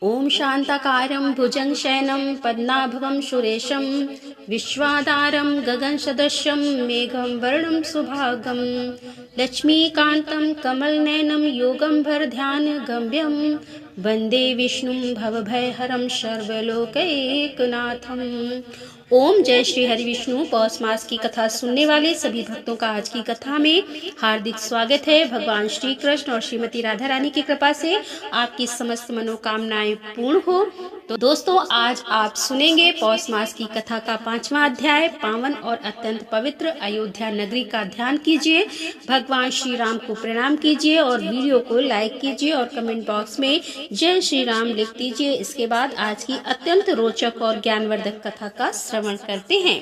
ओम शांताकारं भुजं शयनं पद्मनाभं सुरेशं विश्वाधारं गगनसदृशं मेघं वर्णं सुभागं लक्ष्मीकान्तं कमलनयनं योगंभरध्यानगम्यं वन्दे विष्णुं भवभयहरं सर्वलोकैकनाथम्। ओम जय श्री हरि विष्णु। पौष मास की कथा सुनने वाले सभी भक्तों का आज की कथा में हार्दिक स्वागत है। भगवान श्री कृष्ण और श्रीमती राधा रानी की कृपा से आपकी समस्त मनोकामनाएं पूर्ण हो। तो दोस्तों, आज आप सुनेंगे पौष मास की कथा का 5वां अध्याय, पावन और अत्यंत पवित्र अयोध्या नगरी का ध्यान कीजिए, भगवान श्री राम को प्रणाम कीजिए और वीडियो को लाइक कीजिए और कमेंट बॉक्स में जय श्री राम लिख दीजिए। इसके बाद आज की अत्यंत रोचक और ज्ञानवर्धक कथा का श्रवण करते हैं।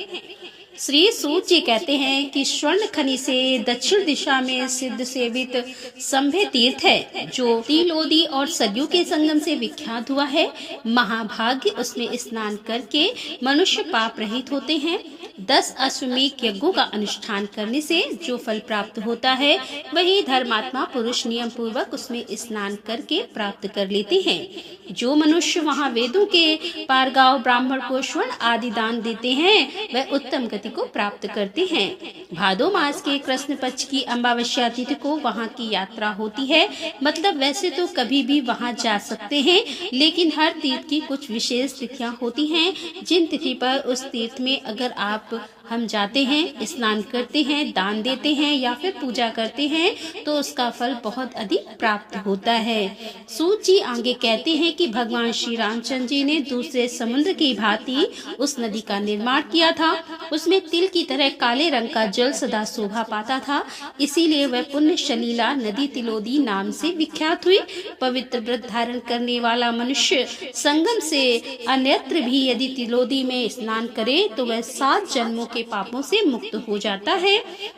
श्री सूत जी कहते हैं कि स्वर्ण खनि से दक्षिण दिशा में सिद्ध सेवित संभे तीर्थ है, जो तिलोदी और सरयू के संगम से विख्यात हुआ है। महाभाग्य उसमें स्नान करके मनुष्य पाप रहित होते हैं। 10 अश्वमेध यज्ञों का अनुष्ठान करने से जो फल प्राप्त होता है, वही धर्मात्मा पुरुष नियम पूर्वक उसमें स्नान करके प्राप्त कर लेते हैं। जो मनुष्य वहाँ वेदों के पारगाव ब्राह्मण को स्वर्ण आदि दान देते हैं, वह उत्तम गति को प्राप्त करते हैं। भादो मास के कृष्ण पक्ष की अमावस्या तिथि को वहाँ की यात्रा होती है। मतलब वैसे तो कभी भी वहाँ जा सकते हैं, लेकिन हर तीर्थ की कुछ विशेष तिथियां होती हैं, जिन तिथि पर उस तीर्थ में अगर हम जाते हैं, स्नान करते हैं, दान देते हैं या फिर पूजा करते हैं, तो उसका फल बहुत अधिक प्राप्त होता है। सूत जी आगे कहते हैं कि भगवान श्री रामचंद्र जी ने दूसरे समुद्र की भांति उस नदी का निर्माण किया था। उसमें तिल की तरह काले रंग का जल सदा शोभा पाता था, इसीलिए वह पुण्य शलीला नदी तिलोदी नाम से विख्यात हुई। पवित्र व्रत धारण करने वाला मनुष्य संगम से अन्यत्र भी यदि तिलोदी में स्नान करे तो वह 7 जन्मों के पापों से मुक्त हो जाता है।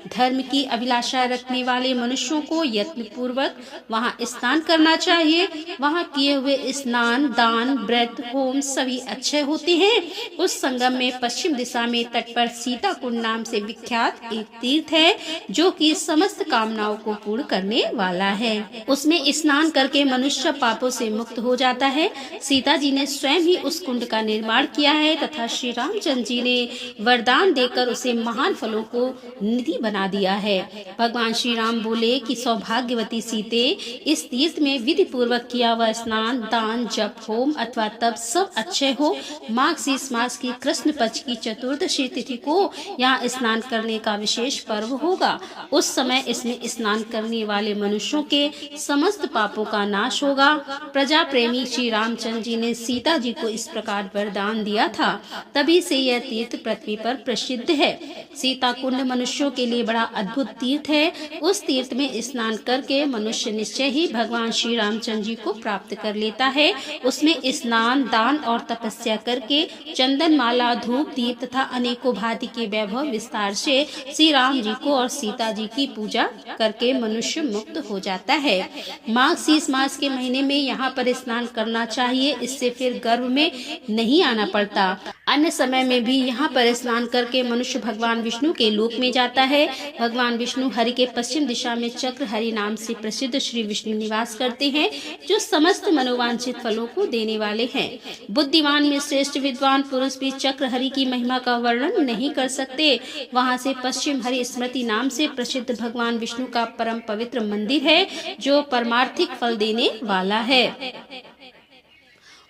धर्म की अभिलाषा रखने वाले मनुष्यों को यत्न पूर्वक वहाँ स्नान करना चाहिए। वहाँ किए हुए स्नान, दान, व्रत, होम सभी अच्छे होते हैं। उस संगम में पश्चिम दिशा में तट पर सीता कुंड नाम से विख्यात एक तीर्थ है, जो कि समस्त कामनाओं को पूर्ण करने वाला है। उसमें स्नान करके मनुष्य पापों से मुक्त हो जाता है। सीता जी ने स्वयं ही उस कुंड का निर्माण किया है तथा श्री रामचंद्र जी ने वरदान देकर उसे महान फलों को निधि बना दिया है। भगवान श्री राम बोले कि सौभाग्यवती सीते, इस तीर्थ में विधि पूर्वक किया हुआ स्नान, दान, जप, होम अथवा तप सब अच्छे हो। माघ शीष मास की कृष्ण पक्ष की चतुर्दशी तिथि को यहाँ स्नान करने का विशेष पर्व होगा। उस समय इसमें स्नान करने वाले मनुष्यों के समस्त पापों का नाश होगा। प्रजा प्रेमी श्री रामचंद्र जी ने सीता जी को इस प्रकार वरदान दिया था, तभी से यह तीर्थ पृथ्वी पर प्रसिद्ध है। सीता कुंड मनुष्यों के लिए बड़ा अद्भुत तीर्थ है। उस तीर्थ में स्नान करके मनुष्य निश्चय ही भगवान श्री रामचंद्र जी को प्राप्त कर लेता है। उसमें स्नान, दान और तपस्या करके चंदन माला, धूप, दीप तथा अनेकों भांति के वैभव विस्तार से श्री राम जी को और सीता जी की पूजा करके मनुष्य मुक्त हो जाता है। माघ शीष मास के महीने में यहाँ पर स्नान करना चाहिए, इससे फिर गर्भ में नहीं आना पड़ता। अन्य समय में भी यहाँ पर स्नान करके मनुष्य भगवान विष्णु के लोक में जाता है। भगवान विष्णु हरि के पश्चिम दिशा में चक्र हरि नाम से प्रसिद्ध श्री विष्णु निवास करते हैं, जो समस्त मनोवांछित फलों को देने वाले हैं। बुद्धिमान में श्रेष्ठ विद्वान पुरुष भी चक्र हरि की महिमा का वर्णन नहीं कर सकते। वहाँ से पश्चिम हरि स्मृति नाम से प्रसिद्ध भगवान विष्णु का परम पवित्र मंदिर है, जो परमार्थिक फल देने वाला है।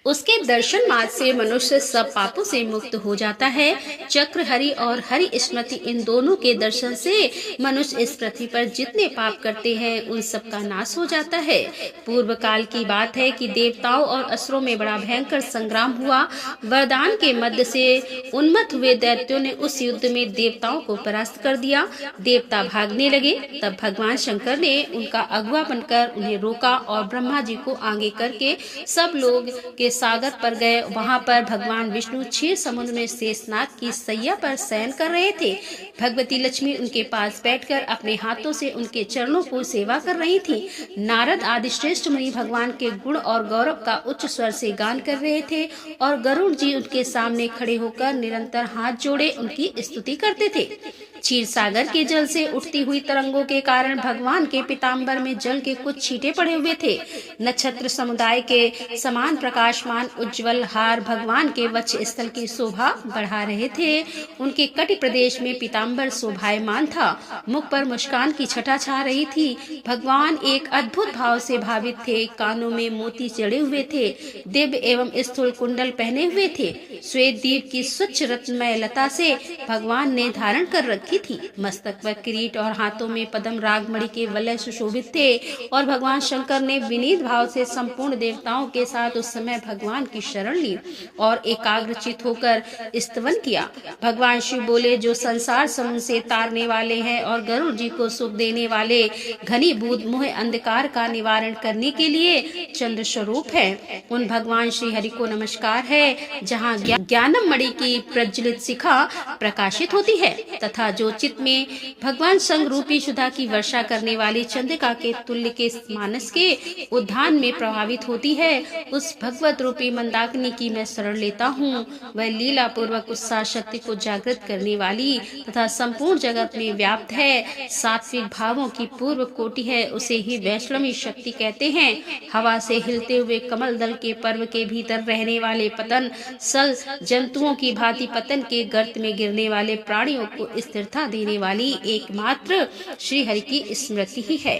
उसके दर्शन मात्र से मनुष्य सब पापों से मुक्त हो जाता है। चक्र हरि और हरि स्मृति, इन दोनों के दर्शन से मनुष्य इस पृथ्वी पर जितने पाप करते हैं उन सब का नाश हो जाता है। पूर्व काल की बात है कि देवताओं और असुरों में बड़ा भयंकर संग्राम हुआ। वरदान के मध्य से उन्मत्त हुए दैत्यों ने उस युद्ध में देवताओं को परास्त कर दिया। देवता भागने लगे, तब भगवान शंकर ने उनका अगुआ बनकर उन्हें रोका और ब्रह्मा जी को आगे करके सब लोग के सागर पर गए। वहां पर भगवान विष्णु 6 समुद्र में शेषनाग की सैया पर शयन कर रहे थे। भगवती लक्ष्मी उनके पास बैठकर अपने हाथों से उनके चरणों को सेवा कर रही थी। नारद आदि श्रेष्ठ मुनि भगवान के गुण और गौरव का उच्च स्वर से गान कर रहे थे और गरुड़ जी उनके सामने खड़े होकर निरंतर हाथ जोड़े उनकी स्तुति करते थे। क्षीर सागर के जल से उठती हुई तरंगों के कारण भगवान के पीताम्बर में जल के कुछ छींटे पड़े हुए थे। नक्षत्र समुदाय के समान प्रकाशमान उज्जवल हार भगवान के वक्ष स्थल की शोभा बढ़ा रहे थे। उनके कटि प्रदेश में पीताम्बर शोभायमान था। मुख पर मुस्कान की छटा छा रही थी। भगवान एक अद्भुत भाव से भावित थे। कानों में मोती जड़े हुए थे। दिव्य एवं स्थूल कुंडल पहने हुए थे। श्वेत दीप की स्वच्छ रत्नमय लता से भगवान ने धारण कर रखी थी। मस्तक पर किरीट और हाथों में पद्म रागमणि के वलय सुशोभित थे और भगवान शंकर ने विनीत भाव से संपूर्ण देवताओं के साथ उस समय भगवान की शरण ली और एकाग्रचित होकर स्तवन किया। भगवान शिव बोले, जो संसार समूह से तारने वाले हैं और गरुड़ जी को सुख देने वाले घनीभूत मोह अंधकार का निवारण करने के लिए चंद्र स्वरूप है, उन भगवान श्री हरि को नमस्कार है। जहाँ ज्ञानम मणि की प्रज्वलित शिखा प्रकाशित होती है तथा जो चित्त में भगवान संग रूपी सुधा की वर्षा करने वाली चंद्रिका के तुल्य के मानस के उद्यान में प्रभावित होती है, उस भगवत रूपी मंदाकिनी की मैं शरण लेता हूँ। वह लीला पूर्वक उत्साह शक्ति को जागृत करने वाली तथा संपूर्ण जगत में व्याप्त है। सात्विक भावों की पूर्व कोटि है, उसे ही वैष्णवी शक्ति कहते हैं। हवा से हिलते हुए कमल दल के पर्व के भीतर रहने वाले पतन सल जंतुओं की भांति पतन के गर्त में गिरने वाले प्राणियों को स्थिरता देने वाली एकमात्र श्री हरि की स्मृति ही है।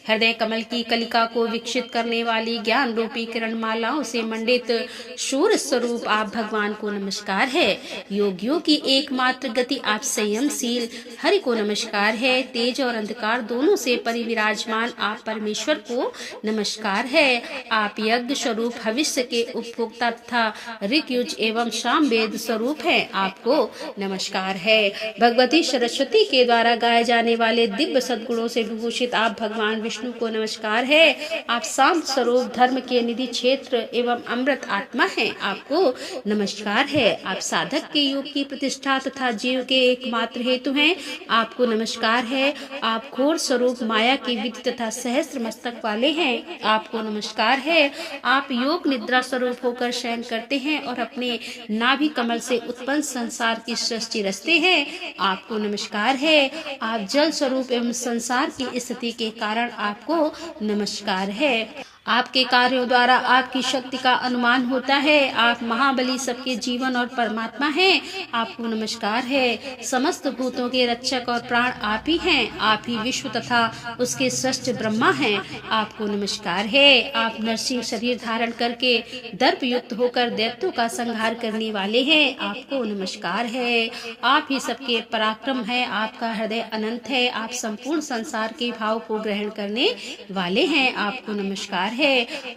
हृदय कमल की कलिका को विकसित करने वाली ज्ञान रूपी किरण मालाओं से मंडित शूर स्वरूप आप भगवान को नमस्कार है। योगियों की एकमात्र गति आप संयमशील हरि को नमस्कार है। तेज और अंधकार दोनों से परिविराजमान आप परमेश्वर को नमस्कार है। आप यज्ञ स्वरूप भविष्य के उपभोक्ता तथा ऋग्युज एवं सामवेद स्वरूप है, आपको नमस्कार है। भगवती सरस्वती के द्वारा गाए जाने वाले दिव्य सद्गुणों से विभूषित आप भगवान विष्णु को नमस्कार है। आप शांत स्वरूप धर्म के निधि क्षेत्र एवं अमृत आत्मा हैं, आपको नमस्कार है। आप साधक के योग की प्रतिष्ठा तथा जीव के एकमात्र हेतु हैं, आपको नमस्कार है। आप घोर स्वरूप माया की विधि तथा सहस्त्र मस्तक वाले हैं, आपको नमस्कार है। आप योग निद्रा स्वरूप होकर शयन करते हैं और अपने नाभि कमल से उत्पन्न संसार की सृष्टि रचते हैं, आपको नमस्कार है। आप जल स्वरूप एवं संसार की स्थिति के कारण आपको नमस्कार है। आपके कार्यों द्वारा आपकी शक्ति का अनुमान होता है। आप महाबली सबके जीवन और परमात्मा हैं, आपको नमस्कार है। समस्त भूतों के रक्षक और प्राण आप ही हैं। आप ही विश्व तथा उसके सृष्ट ब्रह्मा हैं, आपको नमस्कार है। आप नरसिंह शरीर धारण करके दर्प युक्त होकर दैत्यों का संहार करने वाले हैं, आपको नमस्कार है। आप ही सबके पराक्रम है। आपका हृदय अनंत है। आप संपूर्ण संसार के भाव को ग्रहण करने वाले हैं, आपको नमस्कार है।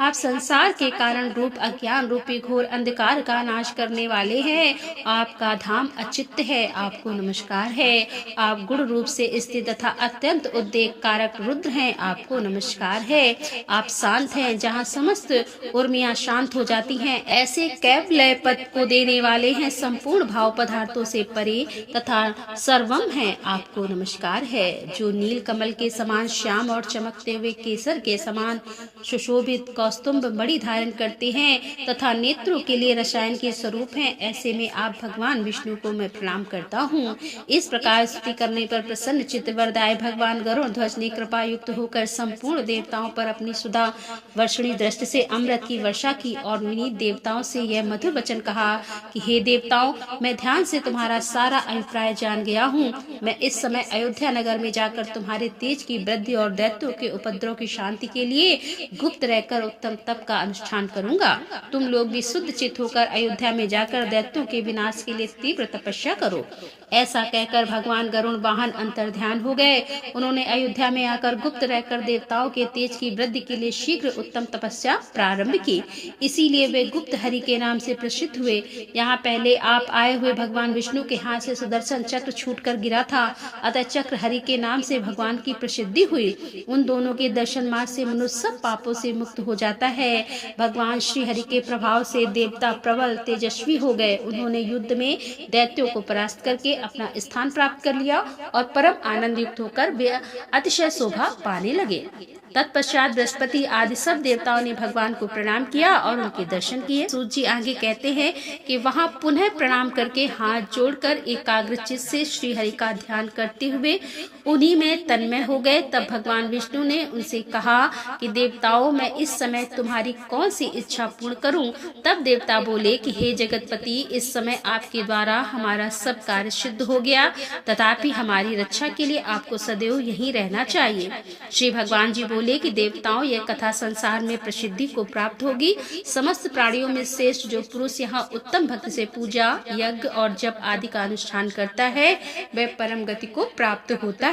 आप संसार के कारण रूप अज्ञान रूपी घोर अंधकार का नाश करने वाले हैं। आपका धाम अचित्त है, आपको नमस्कार है। आप गुण रूप से स्थित तथा अत्यंत उद्वेग कारक रुद्र हैं, आपको नमस्कार है। आप शांत हैं, जहाँ समस्त उर्मियां शांत हो जाती हैं, ऐसे कैवल्य पद को देने वाले हैं। संपूर्ण भाव पदार्थों से परे तथा सर्वम है, आपको नमस्कार है। जो नील कमल के समान श्याम और चमकते हुए केसर के समान सुशोभित कौस्तुभ मणि धारण करते हैं तथा नेत्रों के लिए रसायन के स्वरूप हैं, ऐसे में आप भगवान विष्णु को मैं प्रणाम करता हूँ। इस प्रकार स्तुति करने पर प्रसन्न चित्त वरदायी भगवान गरुड़ ध्वज ने कृपा युक्त होकर संपूर्ण देवताओं पर अपनी सुधा वर्षणी दृष्टि से अमृत की वर्षा की और विनीत देवताओं से यह मधुर वचन कहा कि हे देवताओं, मैं ध्यान से तुम्हारा सारा अभिप्राय जान गया हूँ। मैं इस समय अयोध्या नगर में जाकर तुम्हारे तेज की वृद्धि और दैत्यों के उपद्रव की शांति के लिए गुप्त रहकर उत्तम तप का अनुष्ठान करूंगा। तुम लोग भी शुद्ध चित्त होकर अयोध्या में जाकर दैत्यों के विनाश के लिए तीव्र तपस्या करो। ऐसा कहकर भगवान गरुड़ वाहन अंतर्ध्यान हो गए। उन्होंने अयोध्या में आकर गुप्त रहकर देवताओं के तेज की वृद्धि के लिए शीघ्र उत्तम तपस्या प्रारंभ की। इसीलिए वे गुप्त हरि के नाम से प्रसिद्ध हुए। यहाँ पहले आप आए हुए भगवान विष्णु के हाथ से सुदर्शन चक्र छूटकर गिरा था, अतः चक्र हरि के नाम से भगवान की प्रसिद्धि हुई। उन दोनों के दर्शन मार्ग से मनुष्य सब पापों से मुक्त हो जाता है। भगवान श्री हरि के प्रभाव से देवता प्रबल तेजस्वी हो गए। उन्होंने युद्ध में दैत्यों को परास्त करके अपना स्थान प्राप्त कर लिया और परम आनंद युक्त होकर वे अतिशय शोभा पाने लगे। तत्पश्चात बृहस्पति आदि सब देवताओं ने भगवान को प्रणाम किया और उनके दर्शन किए। सूत जी आगे कहते हैं कि वहां पुनः प्रणाम करके हाथ जोड़कर एकाग्रचित्त से श्री हरि का ध्यान करते हुए उन्हीं में तन्मय हो गए। तब भगवान विष्णु ने उनसे कहा कि देवताओं, मैं इस समय तुम्हारी कौन सी इच्छा पूर्ण करूं? तब देवता बोले कि हे जगतपति, इस समय आपके द्वारा हमारा सब कार्य सिद्ध हो गया, तथापि हमारी रक्षा के लिए आपको सदैव यहीं रहना चाहिए। श्री भगवान जी बोले कि देवताओं, यह कथा संसार में प्रसिद्धि को प्राप्त होगी। समस्त प्राणियों में श्रेष्ठ जो पुरुष यहाँ उत्तम भक्ति से पूजा, यज्ञ और जप आदि का अनुष्ठान करता है, वह परम गति को प्राप्त होता है।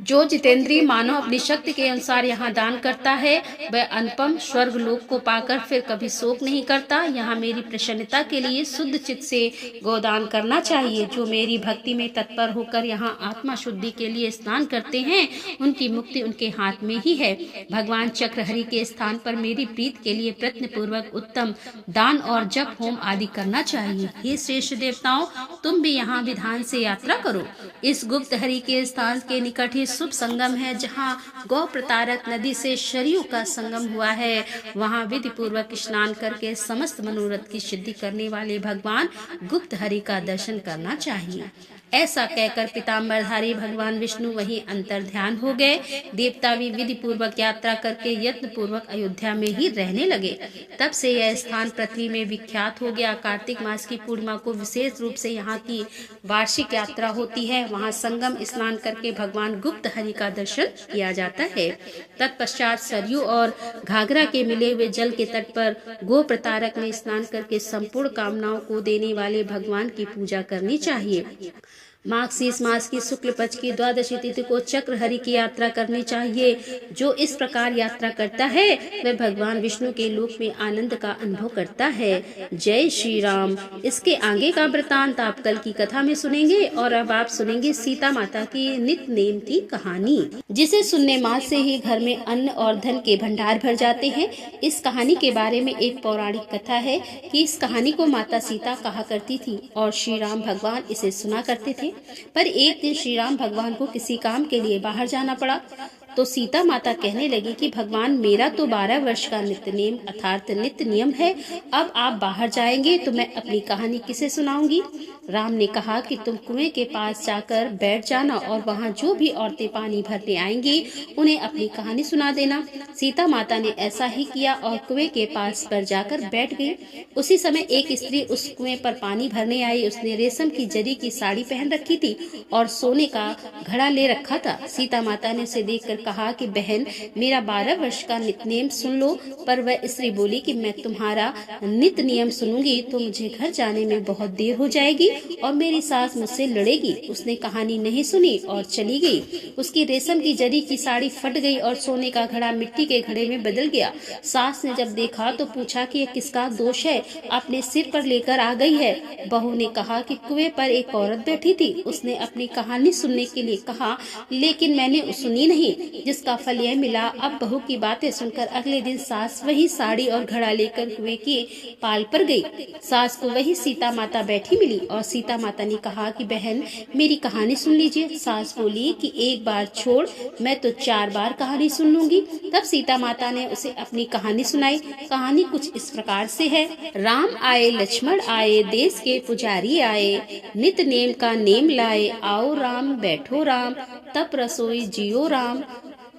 जो जितेंद्रिय मानव अपनी शक्ति के अनुसार यहाँ दान करता है, वह अनुपम स्वर्ग लोक को पाकर फिर कभी शोक नहीं करता। यहाँ मेरी प्रसन्नता के लिए शुद्ध चित्त से गोदान करना चाहिए। जो मेरी भक्ति में तत्पर होकर यहाँ आत्मा शुद्धि के लिए स्नान करते हैं, उनकी मुक्ति उनके हाथ में ही है। भगवान चक्रहरि के स्थान पर मेरी प्रीत के लिए प्रयत्न पूर्वक उत्तम दान और जप होम आदि करना चाहिए। हे श्रेष्ठ देवताओं, तुम भी यहाँ विधान से यात्रा करो। इस गुप्त हरि के स्थान के निकट ही शुभ संगम है, जहाँ गौ प्रतारक नदी से सरयू का संगम हुआ है। वहाँ विधि पूर्वक स्नान करके समस्त मनोरथ की सिद्धि करने वाले भगवान गुप्त हरि का दर्शन करना चाहिए। ऐसा कहकर पीताम्बरधारी भगवान विष्णु वहीं अंतर ध्यान हो गए। देवता भी विधि पूर्वक यात्रा करके यत्न पूर्वक अयोध्या में ही रहने लगे। तब से यह स्थान पृथ्वी में विख्यात हो गया। कार्तिक मास की पूर्णिमा को विशेष रूप से यहाँ की वार्षिक यात्रा होती है। वहाँ संगम स्नान करके भगवान गुप्त हरि का दर्शन किया जाता है। तत्पश्चात सरयू और घाघरा के मिले हुए जल के तट पर गो प्रतारक में स्नान करके संपूर्ण कामनाओं को देने वाले भगवान की पूजा करनी चाहिए। माघ मास की शुक्ल पक्ष की द्वादशी तिथि को चक्रहरि की यात्रा करनी चाहिए। जो इस प्रकार यात्रा करता है, वह भगवान विष्णु के लोक में आनंद का अनुभव करता है। जय श्री राम। इसके आगे का वृतांत आप कल की कथा में सुनेंगे। और अब आप सुनेंगे सीता माता की नित्य नेम की कहानी, जिसे सुनने मात्र से ही घर में अन्न और धन के भंडार भर जाते हैं। इस कहानी के बारे में एक पौराणिक कथा है कि इस कहानी को माता सीता कहा करती थी और श्री राम भगवान इसे सुना करते थे। पर एक दिन श्री राम भगवान को किसी काम के लिए बाहर जाना पड़ा। तो सीता माता कहने लगी कि भगवान, मेरा तो 12 वर्ष का नित्य नेम अर्थात नित्य नियम है। अब आप बाहर जाएंगे तो मैं अपनी कहानी किसे सुनाऊंगी? राम ने कहा कि तुम कुएं के पास जाकर बैठ जाना और वहाँ जो भी औरतें पानी भरने आएंगी उन्हें अपनी कहानी सुना देना। सीता माता ने ऐसा ही किया और कुएं के पास पर जाकर बैठ गई। उसी समय एक स्त्री उस कुएं पर पानी भरने आई। उसने रेशम की जरी की साड़ी पहन रखी थी और सोने का घड़ा ले रखा था। सीता माता ने उसे देखकर कहा कि बहन, मेरा 12 वर्ष का नित्य नियम सुन लो। पर वह स्त्री बोली कि मैं तुम्हारा नित्य नियम सुनूंगी तो मुझे घर जाने में बहुत देर हो जाएगी और मेरी सास मुझसे लड़ेगी। उसने कहानी नहीं सुनी और चली गई। उसकी रेशम की जरी की साड़ी फट गई और सोने का घड़ा मिट्टी के घड़े में बदल गया। सास ने जब देखा तो पूछा कि यह किसका दोष है, अपने सिर पर लेकर आ गई है। बहू ने कहा कि कुएं पर एक औरत बैठी थी, उसने अपनी कहानी सुनने के लिए कहा, लेकिन मैंने सुनी नहीं, जिसका फल यह मिला। अब बहू की बातें सुनकर अगले दिन सास वही साड़ी और घड़ा लेकर कुएं की पाल पर गई। सास को वही सीता माता बैठी मिली और सीता माता ने कहा कि बहन, मेरी कहानी सुन लीजिए। सास बोली कि एक बार छोड़, मैं तो 4 बार कहानी सुन लूंगी। तब सीता माता ने उसे अपनी कहानी सुनाई। कहानी कुछ इस प्रकार से है। राम आए, लक्ष्मण आए, देश के पुजारी आए, नित्य नेम का नेम लाए, आओ राम बैठो राम, तप रसोई जियो राम,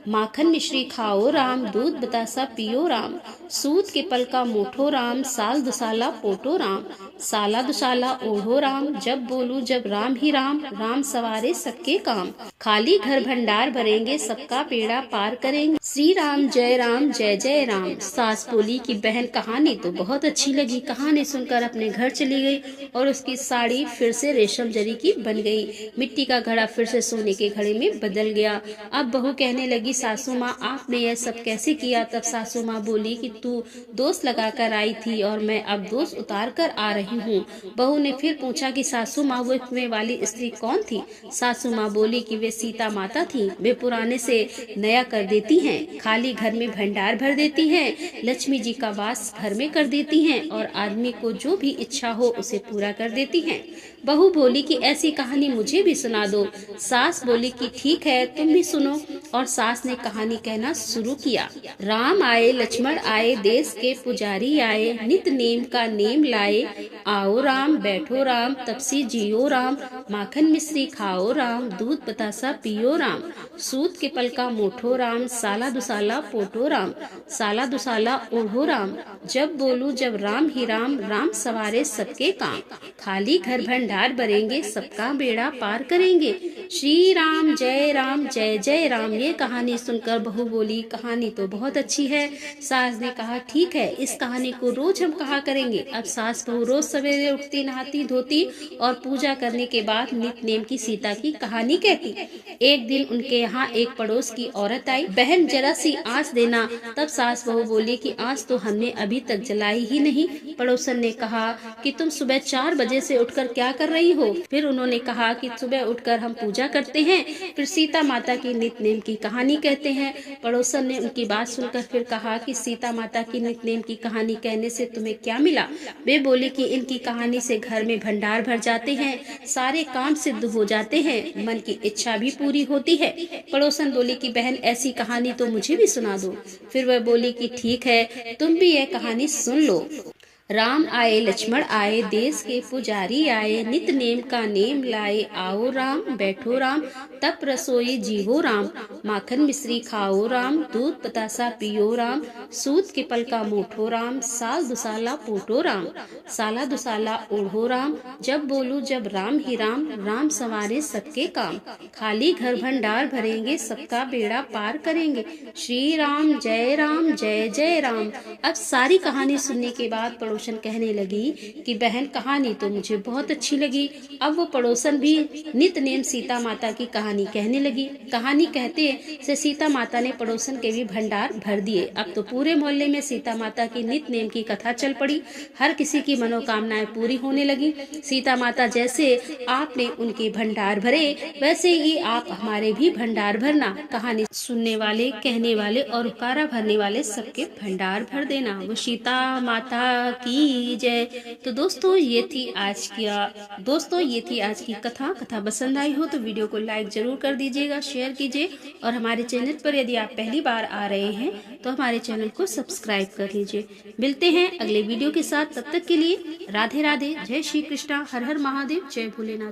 माखन मिश्री खाओ राम, दूध बतासा पियो राम, सूत के पल का मोठो राम, साल दुसाला पोटो राम, साला दुसाला ओढ़ो राम, जब बोलू जब राम ही राम, राम सवारे सबके काम, खाली घर भंडार भरेंगे, सबका पेड़ा पार करेंगे, श्री राम जय जय राम। सास बोली कि बहन, कहानी तो बहुत अच्छी लगी। कहानी सुनकर अपने घर चली गई और उसकी साड़ी फिर से रेशम जरी की बन गई। मिट्टी का घड़ा फिर से सोने के घड़े में बदल गया। अब बहू कहने लगी, सासू माँ, आपने यह सब कैसे किया? तब सासू माँ बोली कि तू दोष लगाकर आई थी और मैं अब दोष उतार कर आ रही हूँ। बहू ने फिर पूछा कि सासू माँ, वो कुएं वाली स्त्री कौन थी? सासू माँ बोली कि वे सीता माता थी। वे पुराने से नया कर देती हैं, खाली घर में भंडार भर देती हैं, लक्ष्मी जी का वास घर में कर देती हैं और आदमी को जो भी इच्छा हो उसे पूरा कर देती हैं। बहू बोली कि ऐसी कहानी मुझे भी सुना दो। सास बोली कि ठीक है, तुम भी सुनो। और सास सास ने कहानी कहना शुरू किया। राम आए लक्ष्मण आए, देश के पुजारी आए, नित नेम का नेम लाए। आओ राम बैठो राम, तपसी जियो राम, माखन मिश्री खाओ राम, दूध बतासा पियो राम। सूत के पल का मोठो राम, साला दुसाला पोटो राम, साला दुसाला ओढ़ो राम। जब बोलूं जब राम ही राम, राम सवारे सबके काम। खाली घर भंडार भरेंगे, सबका बेड़ा पार करेंगे। श्री राम जय जय राम। ये कहानी सुनकर बहू बोली, कहानी तो बहुत अच्छी है। सास ने कहा, ठीक है, इस कहानी को रोज हम कहा करेंगे। अब सास बहू रोज सवेरे उठती, नहाती धोती और पूजा करने के बाद नित नेम की सीता की कहानी कहती। एक दिन उनके यहाँ एक पड़ोस की औरत आई। बहन जरा सी आँच देना। तब सास बहू बोली कि आँच तो हमने अभी तक जलाई ही नहीं। पड़ोसन ने कहा कि तुम सुबह 4 बजे से उठकर क्या कर रही हो? फिर उन्होंने कहा कि सुबह उठकर हम पूजा करते हैं, फिर सीता माता की नित नेम की कहानी कहते हैं। पड़ोसन ने उनकी बात सुनकर फिर कहा कि सीता माता की नित नेम की कहानी कहने से तुम्हें क्या मिला? वे बोले कि इनकी कहानी से घर में भंडार भर जाते हैं, सारे काम सिद्ध हो जाते हैं, मन की इच्छा भी पूरी होती है। पड़ोसन बोली कि बहन ऐसी कहानी तो मुझे भी सुना दो। फिर वह बोली कि ठीक है, तुम भी यह कहानी सुन लो। राम आए लक्ष्मण आए, देश के पुजारी आए, नित नेम का नेम लाए। आओ राम बैठो राम, तप रसोई जीवो राम, माखन मिश्री खाओ राम, दूध बतासा पियो राम। सूत के पल का मोठो राम, साल दुसाला पोटो राम, साला दुसाला ओढ़ो राम। जब बोलूं जब राम ही राम, राम संवारे सबके काम। खाली घर भंडार भरेंगे, सबका बेड़ा पार करेंगे। श्री राम जय जय राम। अब सारी कहानी सुनने के बाद पड़ोसन कहने लगी कि बहन कहानी तो मुझे बहुत अच्छी लगी। अब वो पड़ोसन भी नित नेम सीता माता की कहानी कहने लगी। कहानी कहते से सीता माता ने पड़ोसन के भी भंडार भर दिए। अब तो पूरे मोहल्ले में सीता माता की नित नेम की कथा चल पड़ी। हर किसी की मनोकामनाएं पूरी होने लगी। सीता माता जैसे आपने उनके भंडार भरे, वैसे ही आप हमारे भी भंडार भरना। कहानी सुनने वाले, कहने वाले और उपकारा भरने वाले सबके भंडार भर देना। वो सीता माता की जय। तो दोस्तों ये थी आज की कथा पसंद आई हो तो वीडियो को लाइक जरूर कर दीजिएगा, शेयर कीजिए और हमारे चैनल पर यदि आप पहली बार आ रहे हैं तो हमारे चैनल को सब्सक्राइब कर लीजिए। मिलते हैं अगले वीडियो के साथ, तब तक के लिए राधे राधे, जय श्री कृष्णा, हर हर महादेव, जय भोलेनाथ।